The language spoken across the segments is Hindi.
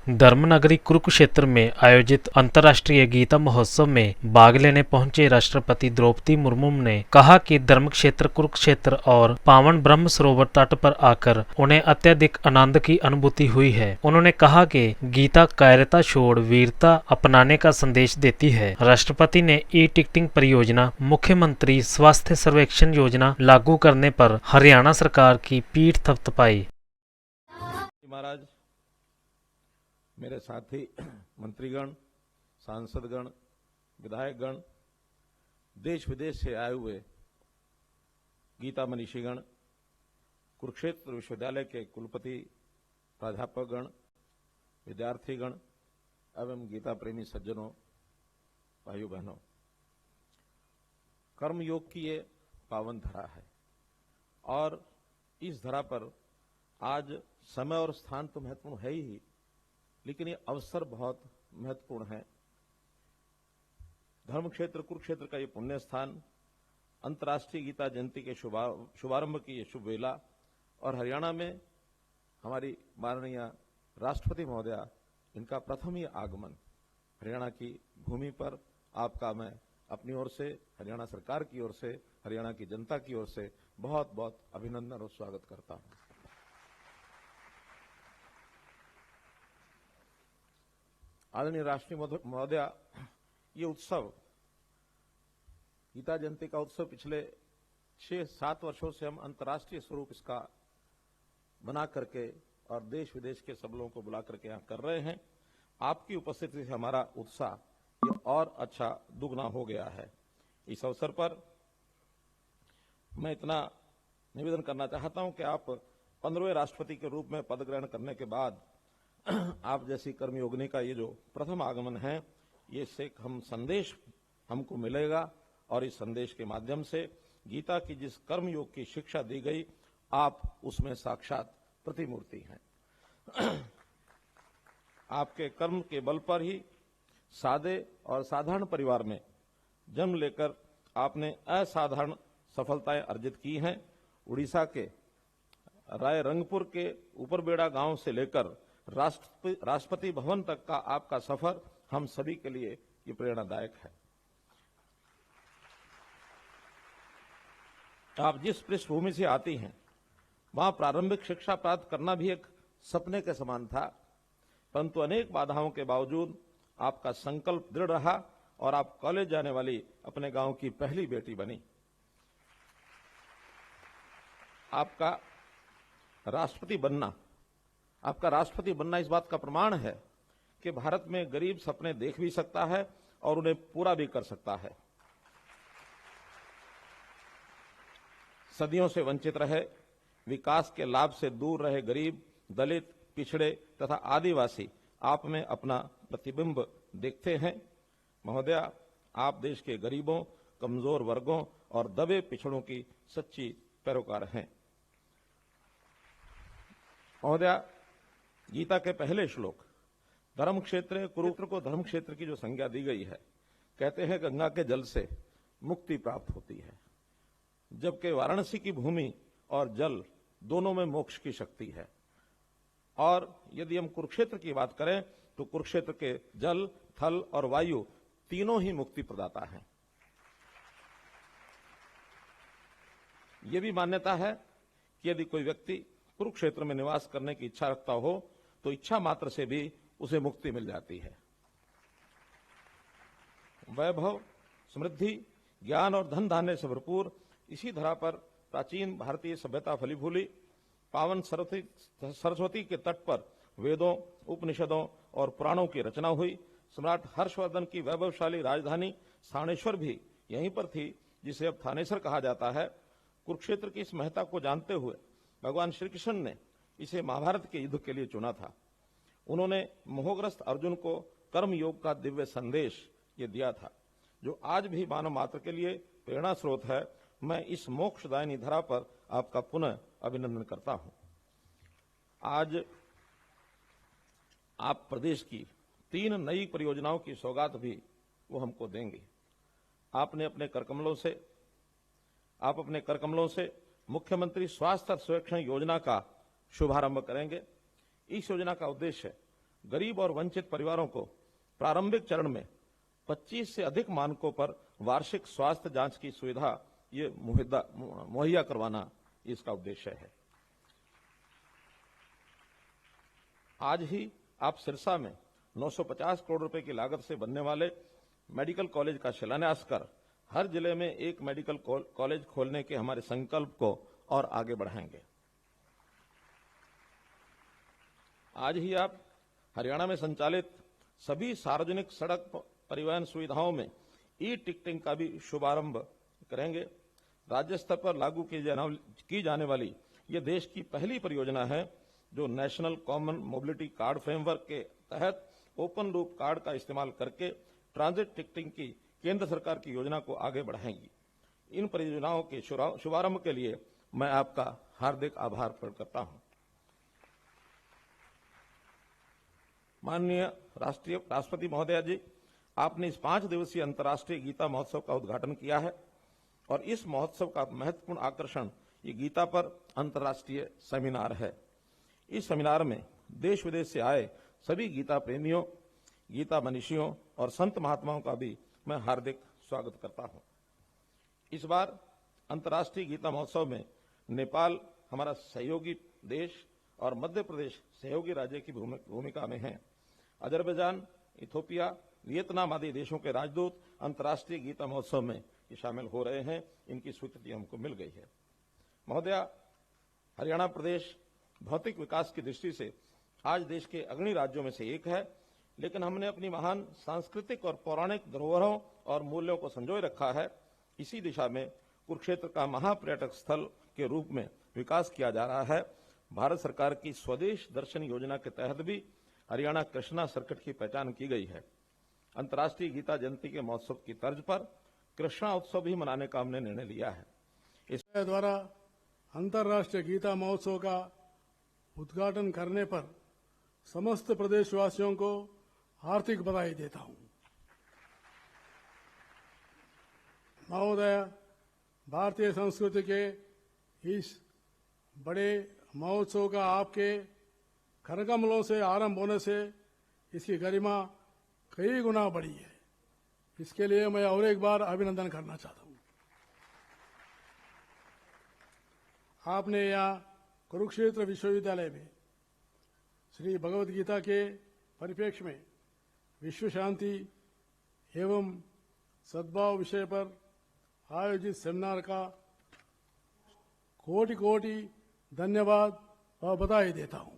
धर्मनगरी कुरुक्षेत्र में आयोजित अंतर्राष्ट्रीय गीता महोत्सव में भाग लेने पहुंचे राष्ट्रपति द्रौपदी मुर्मू ने कहा कि धर्म क्षेत्र कुरुक्षेत्र और पावन ब्रह्म सरोवर तट पर आकर उन्हें अत्यधिक आनंद की अनुभूति हुई है। उन्होंने कहा कि गीता कायरता छोड़ वीरता अपनाने का संदेश देती है। राष्ट्रपति ने ई टिकटिंग परियोजना, मुख्यमंत्री स्वास्थ्य सर्वेक्षण योजना लागू करने पर हरियाणा सरकार की पीठ थपथपाई। महाराज, मेरे साथी मंत्रीगण, सांसदगण, विधायकगण, देश विदेश से आए हुए गीता मनीषीगण, कुरुक्षेत्र विश्वविद्यालय के कुलपति, प्राध्यापकगण, विद्यार्थीगण एवं गीता प्रेमी सज्जनों, भाइयों बहनों, कर्मयोग की ये पावन धरा है और इस धरा पर आज समय और स्थान तो महत्वपूर्ण है ही, लेकिन ये अवसर बहुत महत्वपूर्ण है। धर्म क्षेत्र कुरुक्षेत्र का ये पुण्य स्थान, अंतर्राष्ट्रीय गीता जयंती के शुभारंभ की ये शुभ वेला और हरियाणा में हमारी माननीय राष्ट्रपति महोदया, इनका प्रथम ही आगमन हरियाणा की भूमि पर आपका मैं अपनी ओर से, हरियाणा सरकार की ओर से, हरियाणा की जनता की ओर से बहुत बहुत अभिनंदन और स्वागत करता हूं। आदरणीय राष्ट्रीय महोदया, ये उत्सव, गीता जयंती का उत्सव पिछले 6-7 वर्षों से हम अंतर्राष्ट्रीय स्वरूप इसका बना करके और देश विदेश के सब लोगों को बुला करके यहाँ कर रहे हैं। आपकी उपस्थिति से हमारा उत्साह ये और अच्छा दुगना हो गया है। इस अवसर पर मैं इतना निवेदन करना चाहता हूं कि आप 15वें राष्ट्रपति के रूप में पद ग्रहण करने के बाद आप जैसी कर्मयोगिनी का ये जो प्रथम आगमन है, ये से हम संदेश हमको मिलेगा और इस संदेश के माध्यम से गीता की जिस कर्मयोग की शिक्षा दी गई, आप उसमें साक्षात प्रतिमूर्ति हैं। आपके कर्म के बल पर ही सादे और साधारण परिवार में जन्म लेकर आपने असाधारण सफलताएं अर्जित की हैं। उड़ीसा के रायरंगपुर के ऊपरबेड़ा गांव से लेकर राष्ट्रपति भवन तक का आपका सफर हम सभी के लिए ये प्रेरणादायक है। आप जिस पृष्ठभूमि से आती हैं, वहां प्रारंभिक शिक्षा प्राप्त करना भी एक सपने के समान था, परंतु अनेक बाधाओं के बावजूद आपका संकल्प दृढ़ रहा और आप कॉलेज जाने वाली अपने गांव की पहली बेटी बनी। आपका राष्ट्रपति बनना इस बात का प्रमाण है कि भारत में गरीब सपने देख भी सकता है और उन्हें पूरा भी कर सकता है। सदियों से वंचित रहे, विकास के लाभ से दूर रहे गरीब, दलित, पिछड़े तथा आदिवासी आप में अपना प्रतिबिंब देखते हैं। महोदया, आप देश के गरीबों, कमजोर वर्गों और दबे पिछड़ों की सच्ची पैरोकार हैं। महोदया, गीता के पहले श्लोक, धर्म क्षेत्र कुरुक्षेत्र को धर्म क्षेत्र की जो संज्ञा दी गई है, कहते हैं गंगा के जल से मुक्ति प्राप्त होती है, जबकि वाराणसी की भूमि और जल दोनों में मोक्ष की शक्ति है। और यदि हम कुरुक्षेत्र की बात करें तो कुरुक्षेत्र के जल, थल और वायु तीनों ही मुक्ति प्रदाता हैं। यह भी मान्यता है कि यदि कोई व्यक्ति कुरुक्षेत्र में निवास करने की इच्छा रखता हो तो इच्छा मात्र से भी उसे मुक्ति मिल जाती है। वैभव, समृद्धि, ज्ञान और धन धान्य से भरपूर इसी धरा पर प्राचीन भारतीय सभ्यता फली फूली। पावन सरस्वती के तट पर वेदों, उपनिषदों और पुराणों की रचना हुई। सम्राट हर्षवर्धन की वैभवशाली राजधानी स्थानेश्वर भी यहीं पर थी, जिसे अब थानेसर कहा जाता है। कुरुक्षेत्र की इस महत्ता को जानते हुए भगवान श्री कृष्ण ने इसे महाभारत के युद्ध के लिए चुना था। उन्होंने मोहग्रस्त अर्जुन को कर्म योग का दिव्य संदेश ये दिया था, जो आज भी मानव मात्र के लिए प्रेरणा स्रोत है। मैं इस मोक्षदायिनी धरा पर आपका पुनः अभिनंदन करता हूं। आज आप प्रदेश की 3 नई परियोजनाओं की सौगात भी वो हमको देंगे। आप अपने करकमलों से मुख्यमंत्री स्वास्थ्य सर्वेक्षण योजना का शुभारंभ करेंगे। इस योजना का उद्देश्य गरीब और वंचित परिवारों को प्रारंभिक चरण में 25 से अधिक मानकों पर वार्षिक स्वास्थ्य जांच की सुविधा ये मुहैया करवाना इसका उद्देश्य है। आज ही आप सिरसा में 950 करोड़ रुपए की लागत से बनने वाले मेडिकल कॉलेज का शिलान्यास कर हर जिले में एक मेडिकल कॉलेज खोलने के हमारे संकल्प को और आगे बढ़ाएंगे। आज ही आप हरियाणा में संचालित सभी सार्वजनिक सड़क परिवहन सुविधाओं में ई टिकटिंग का भी शुभारंभ करेंगे। राज्य स्तर पर लागू की जाने वाली ये देश की पहली परियोजना है जो national common mobility card framework के तहत ओपन लूप कार्ड का इस्तेमाल करके ट्रांजिट टिकटिंग की केंद्र सरकार की योजना को आगे बढ़ाएंगी। इन परियोजनाओं के शुभारंभ के लिए मैं आपका हार्दिक आभार प्रकट करता हूं। माननीय राष्ट्रपति महोदया जी, आपने इस 5 दिवसीय अंतर्राष्ट्रीय गीता महोत्सव का उद्घाटन किया है और इस महोत्सव का महत्वपूर्ण आकर्षण ये गीता पर अंतर्राष्ट्रीय सेमिनार है। इस सेमिनार में देश विदेश से आए सभी गीता प्रेमियों, गीता मनीषियों और संत महात्माओं का भी मैं हार्दिक स्वागत करता हूं। इस बार अंतर्राष्ट्रीय गीता महोत्सव में नेपाल हमारा सहयोगी देश और मध्य प्रदेश सहयोगी राज्य की भूमिका में है। अजरबैजान, इथोपिया, वियतनाम आदि देशों के राजदूत अंतर्राष्ट्रीय गीता महोत्सव में शामिल हो रहे हैं। इनकी स्वीकृति हमको मिल गई है। महोदया, हरियाणा प्रदेश भौतिक विकास की दृष्टि से आज देश के अग्रणी राज्यों में से एक है, लेकिन हमने अपनी महान सांस्कृतिक और पौराणिक धरोहरों और मूल्यों को संजोए रखा है। इसी दिशा में कुरुक्षेत्र का महापर्यटक स्थल के रूप में विकास किया जा रहा है। भारत सरकार की स्वदेश दर्शन योजना के तहत भी हरियाणा कृष्णा सर्किट की पहचान की गई है। अंतर्राष्ट्रीय गीता जयंती के महोत्सव की तर्ज पर कृष्णा उत्सव भी मनाने का हमने निर्णय लिया है। इस द्वारा अंतर्राष्ट्रीय गीता महोत्सव का उद्घाटन करने पर समस्त प्रदेशवासियों को हार्दिक बधाई देता हूं। महोदय, भारतीय संस्कृति के इस बड़े महोत्सव का आपके करकमलों से आरंभ होने से इसकी गरिमा कई गुना बढ़ी है। इसके लिए मैं और एक बार अभिनंदन करना चाहता हूं। आपने यहाँ कुरुक्षेत्र विश्वविद्यालय में श्री भगवद गीता के परिप्रेक्ष्य में विश्व शांति एवं सद्भाव विषय पर आयोजित सेमिनार का कोटि कोटि धन्यवाद और बधाई देता हूं।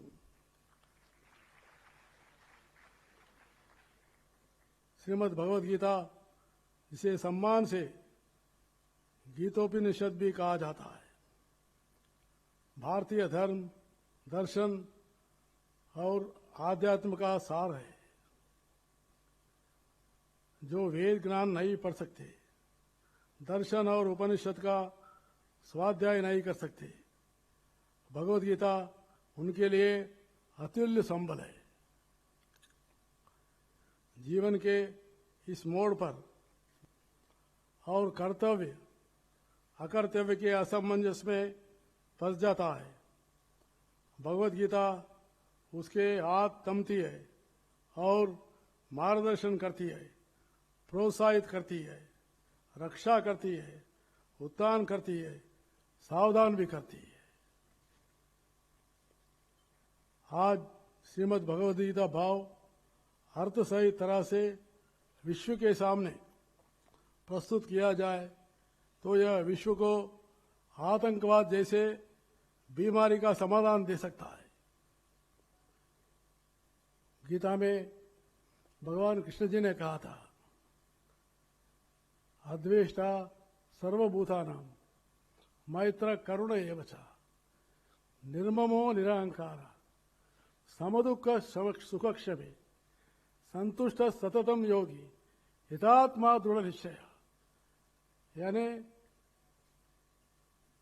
श्रीमद् भगवद गीता, जिसे सम्मान से गीतोपनिषद भी कहा जाता है, भारतीय धर्म, दर्शन और आध्यात्म का सार है। जो वेद ज्ञान नहीं पढ़ सकते, दर्शन और उपनिषद का स्वाध्याय नहीं कर सकते, भगवद गीता उनके लिए अतुल्य संबल है। जीवन के इस मोड़ पर और कर्तव्य अकर्तव्य के असमंजस में फंस जाता है। भगवद गीता उसके हाथ थमती है और मार्गदर्शन करती है, प्रोत्साहित करती है, रक्षा करती है, उत्थान करती है, सावधान भी करती है। आज श्रीमद् भगवद गीता भाव अर्थ सही तरह से विश्व के सामने प्रस्तुत किया जाए तो यह विश्व को आतंकवाद जैसे बीमारी का समाधान दे सकता है। गीता में भगवान कृष्ण जी ने कहा था, अद्वेष्टा सर्वभूतानां मैत्र करुण एव च निर्ममो निरहंकार समदुःख सुखक्षमे संतुष्ट सततम योगी हितात्मा दृढ़ निश्चय। यानी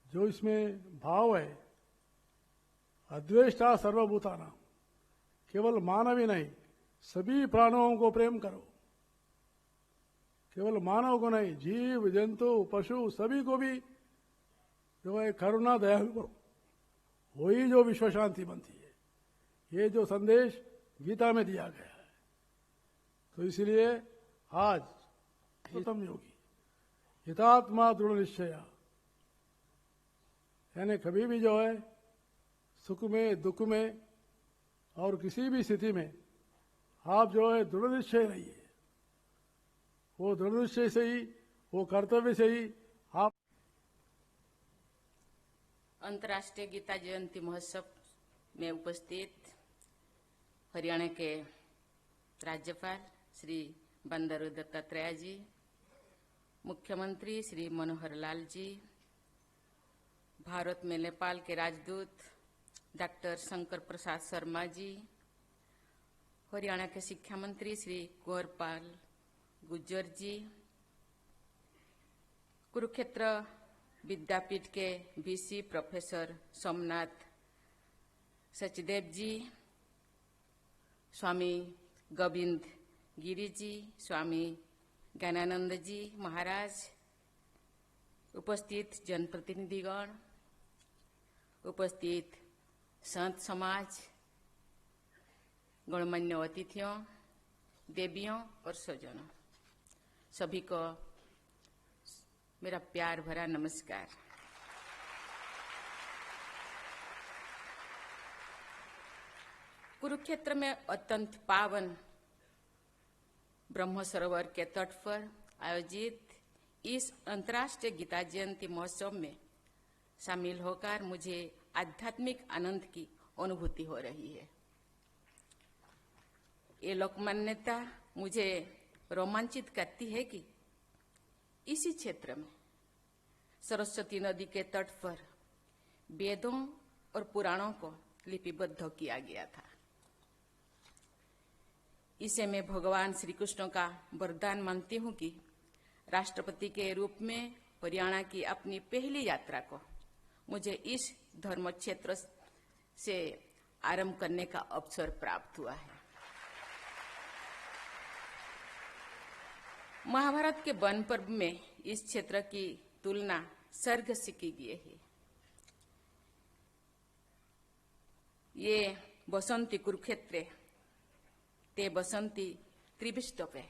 जो इसमें भाव है, अद्वेष्टा सर्वभूतानां, केवल मानव ही नहीं सभी प्राणियों को प्रेम करो। केवल मानव को नहीं, जीव जंतु पशु सभी को भी जो है करुणा दया करो, वही जो विश्व शांति बनती है। ये जो संदेश गीता में दिया गया है। तो इसलिए आज उत्तम योगी हितात्मा दृढ़ निश्चय, यानी कभी भी जो है सुख में दुख में और किसी भी स्थिति में आप जो है दृढ़ निश्चय रहिए। वो दृढ़ निश्चय से ही, वो कर्तव्य से ही आप अंतर्राष्ट्रीय गीता जयंती महोत्सव में उपस्थित हरियाणा के राज्यपाल श्री बंडारू दत्तात्रेय जी, मुख्यमंत्री श्री मनोहर लाल जी, भारत में नेपाल के राजदूत डॉक्टर शंकर प्रसाद शर्मा जी, हरियाणा के शिक्षा मंत्री श्री कुंवरपाल गुज्जर जी, कुरुक्षेत्र विद्यापीठ के वीसी प्रोफेसर सोमनाथ सचदेव जी, स्वामी गोविंद गिरी जी, स्वामी ज्ञानानंद जी महाराज, उपस्थित जनप्रतिनिधिगण, उपस्थित संत समाज, गणमान्य अतिथियों, देवियों और स्वजनों, सभी को मेरा प्यार भरा नमस्कार। कुरुक्षेत्र में अत्यंत पावन ब्रह्म सरोवर के तट पर आयोजित इस अंतर्राष्ट्रीय गीता जयंती महोत्सव में शामिल होकर मुझे आध्यात्मिक आनंद की अनुभूति हो रही है। ये लोकमान्यता मुझे रोमांचित करती है कि इसी क्षेत्र में सरस्वती नदी के तट पर वेदों और पुराणों को लिपिबद्ध किया गया था। इसे मैं भगवान श्री कृष्ण का वरदान मानती हूँ कि राष्ट्रपति के रूप में हरियाणा की अपनी पहली यात्रा को मुझे इस धर्म क्षेत्र से आरंभ करने का अवसर प्राप्त हुआ है। महाभारत के वन पर्व में इस क्षेत्र की तुलना स्वर्ग से की गई है। ये बसंती कुरुक्षेत्र ते बसंती त्रिविष्टपे,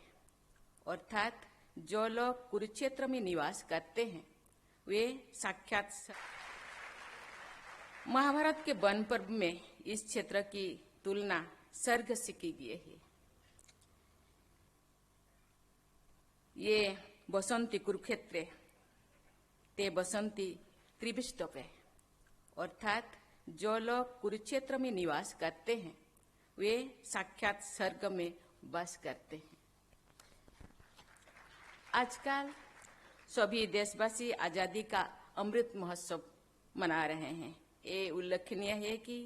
अर्थात जो लोग कुरुक्षेत्र में निवास करते हैं वे साक्षात। महाभारत के वन पर्व में इस क्षेत्र की तुलना स्वर्ग से की गई है। ये बसंती कुरुक्षेत्र ते बसंती त्रिविष्टपे, अर्थात जो लोग कुरुक्षेत्र में निवास करते हैं वे साक्षात स्वर्ग में वास करते हैं। आजकल सभी देशवासी आजादी का अमृत महोत्सव मना रहे हैं। ये उल्लेखनीय है कि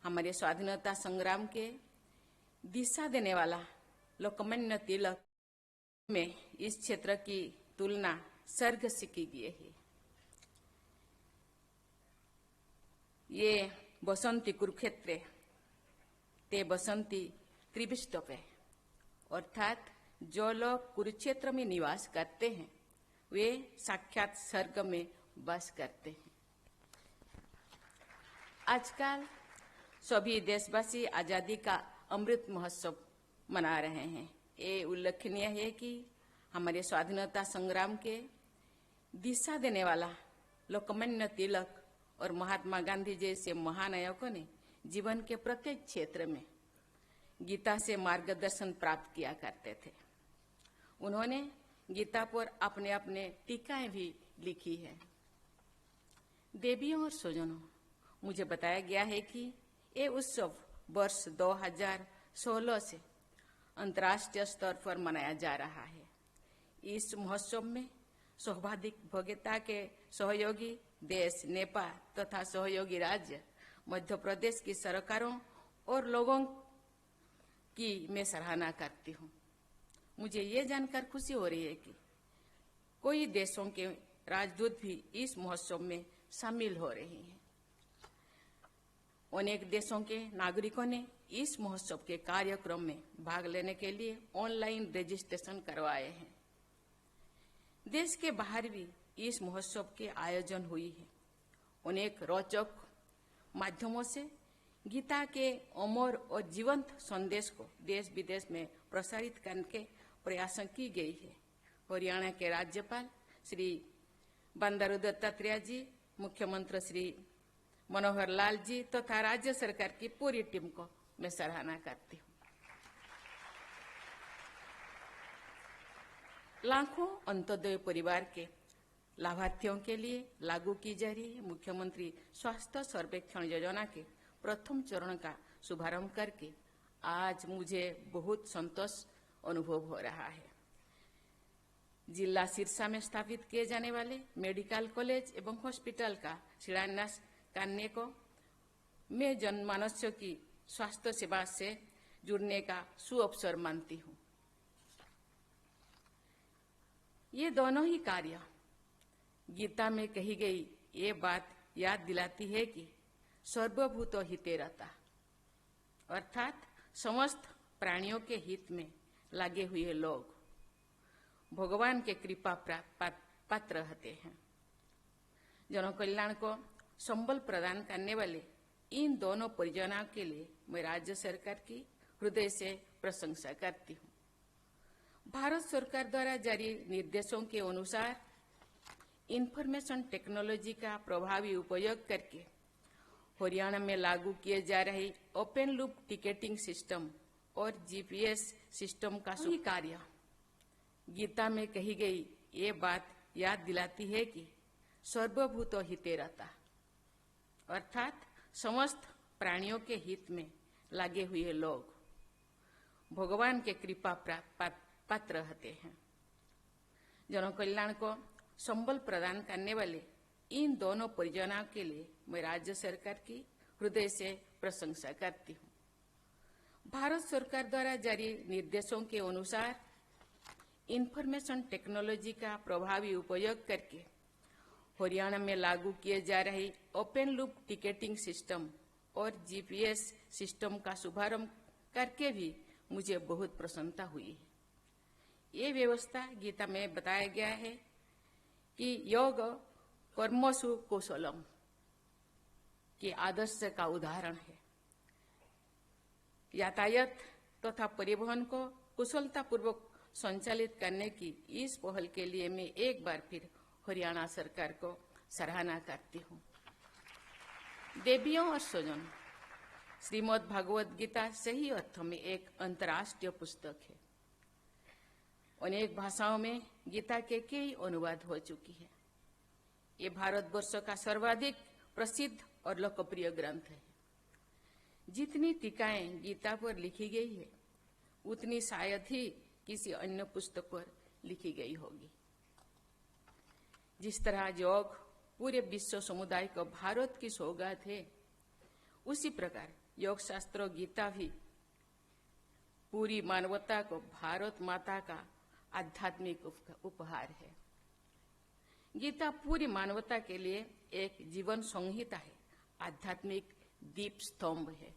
हमारे स्वाधीनता संग्राम के दिशा देने वाला लोकमान्य तिलक में इस क्षेत्र की तुलना स्वर्ग से की गई है। ये बसंती कुरुक्षेत्र ते बसंती त्रिविष्टपे, अर्थात जो लोग कुरुक्षेत्र में निवास करते हैं वे साक्षात स्वर्ग में वास करते हैं। आजकल सभी देशवासी आजादी का अमृत महोत्सव मना रहे हैं। ये उल्लेखनीय है कि हमारे स्वाधीनता संग्राम के दिशा देने वाला लोकमान्य तिलक और महात्मा गांधी जैसे महानायकों ने जीवन के प्रत्येक क्षेत्र में गीता से मार्गदर्शन प्राप्त किया करते थे। उन्होंने गीता पर अपने अपने टीकाएं भी लिखी है। देवियों और स्वजनों, मुझे बताया गया है कि ये उत्सव वर्ष 2016 से अंतर्राष्ट्रीय स्तर पर मनाया जा रहा है। इस महोत्सव में सौभाग्यता के सहयोगी देश नेपाल तथा सहयोगी राज्य मध्य प्रदेश की सरकारों और लोगों की मैं सराहना करती हूँ। मुझे ये जानकर खुशी हो रही है कि कई देशों के राजदूत भी इस महोत्सव में शामिल हो रहे हैं। अनेक देशों के नागरिकों ने इस महोत्सव के कार्यक्रम में भाग लेने के लिए ऑनलाइन रजिस्ट्रेशन करवाए हैं। देश के बाहर भी इस महोत्सव के आयोजन हुई है। अनेक रोचक माध्यमों से गीता के अमर और जीवंत संदेश को देश विदेश में प्रसारित करने के प्रयास की गई है। हरियाणा के राज्यपाल श्री बंडारू दत्तात्रेय जी, मुख्यमंत्री श्री मनोहर लाल जी तथा राज्य सरकार की पूरी टीम को मैं सराहना करती हूँ। लाखों अंत्योदय परिवार के लाभार्थियों के लिए लागू की जा रही है मुख्यमंत्री स्वास्थ्य सर्वेक्षण योजना के प्रथम चरण का शुभारंभ करके आज मुझे बहुत संतोष अनुभव हो रहा है। जिला सिरसा में स्थापित किए जाने वाले मेडिकल कॉलेज एवं हॉस्पिटल का शिलान्यास करने को मैं जनमानस की स्वास्थ्य सेवा से जुड़ने का सुअवसर मानती हूँ। ये दोनों ही कार्य गीता में कही गई ये बात याद दिलाती है कि सर्वभूत हिते रता, अर्थात समस्त प्राणियों के हित में लगे हुए लोग भगवान के कृपा पात्र रहते हैं। जन कल्याण को संबल प्रदान करने वाले इन दोनों परियोजनाओं के लिए मैं राज्य सरकार की हृदय से प्रशंसा करती हूँ। भारत सरकार द्वारा जारी निर्देशों के अनुसार इंफॉर्मेशन टेक्नोलॉजी का प्रभावी उपयोग करके हरियाणा में लागू किए जा रहे ओपन लूप टिकटिंग सिस्टम और जीपीएस सिस्टम का सही कार्य गीता में कही गई ये बात याद दिलाती है कि सर्वभूत हिते रता, अर्थात समस्त प्राणियों के हित में लगे हुए लोग भगवान के कृपा पात्र रहते हैं। जन कल्याण को संबल प्रदान करने वाले इन दोनों परियोजनाओं के लिए मैं राज्य सरकार की हृदय से प्रशंसा करती हूँ। भारत सरकार द्वारा जारी निर्देशों के अनुसार इंफॉर्मेशन टेक्नोलॉजी का प्रभावी उपयोग करके हरियाणा में लागू किए जा रहे ओपन लूप टिकटिंग सिस्टम और जीपीएस सिस्टम का शुभारंभ करके भी मुझे बहुत प्रसन्नता हुई है। ये व्यवस्था गीता में बताया गया है कि योग कर्मसु कौशलम के आदर्श का उदाहरण है। यातायात तथा परिवहन को कुशलता पूर्वक संचालित करने की इस पहल के लिए मैं एक बार फिर हरियाणा सरकार को सराहना करती हूँ। देवियों और स्वजन, श्रीमद् भागवत गीता सही अर्थों में एक अंतर्राष्ट्रीय पुस्तक है। अनेक भाषाओं में गीता के कई अनुवाद हो चुकी है। ये भारतवर्ष का सर्वाधिक प्रसिद्ध और लोकप्रिय ग्रंथ है। जितनी टीकाएं गीता पर लिखी गई है उतनी शायद ही किसी अन्य पुस्तक पर लिखी गई होगी। जिस तरह योग पूरे विश्व समुदाय को भारत की सौगात है, उसी प्रकार योग शास्त्र गीता भी पूरी मानवता को भारत माता का आध्यात्मिक उपहार है। गीता पूरी मानवता के लिए एक जीवन संहिता है, आध्यात्मिक दीप स्तंभ है।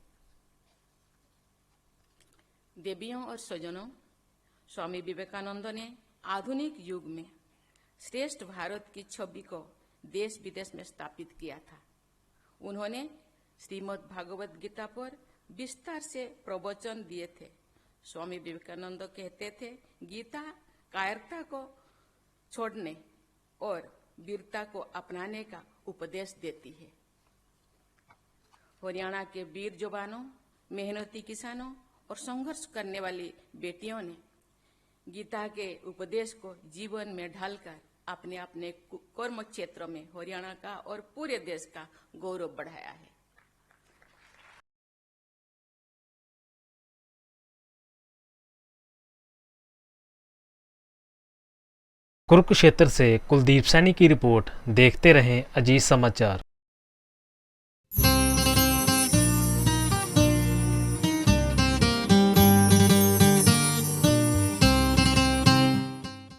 देवियों और स्वजनों, स्वामी विवेकानंद ने आधुनिक युग में श्रेष्ठ भारत की छवि को देश विदेश में स्थापित किया था। उन्होंने श्रीमद् भागवत गीता पर विस्तार से प्रवचन दिए थे। स्वामी विवेकानंद कहते थे, गीता कायरता को छोड़ने और वीरता को अपनाने का उपदेश देती है। हरियाणा के वीर जवानों, मेहनती किसानों और संघर्ष करने वाली बेटियों ने गीता के उपदेश को जीवन में ढालकर अपने अपने कर्म क्षेत्र में हरियाणा का और पूरे देश का गौरव बढ़ाया है। कुरुक्षेत्र से कुलदीप सैनी की रिपोर्ट। देखते रहें अजीत समाचार।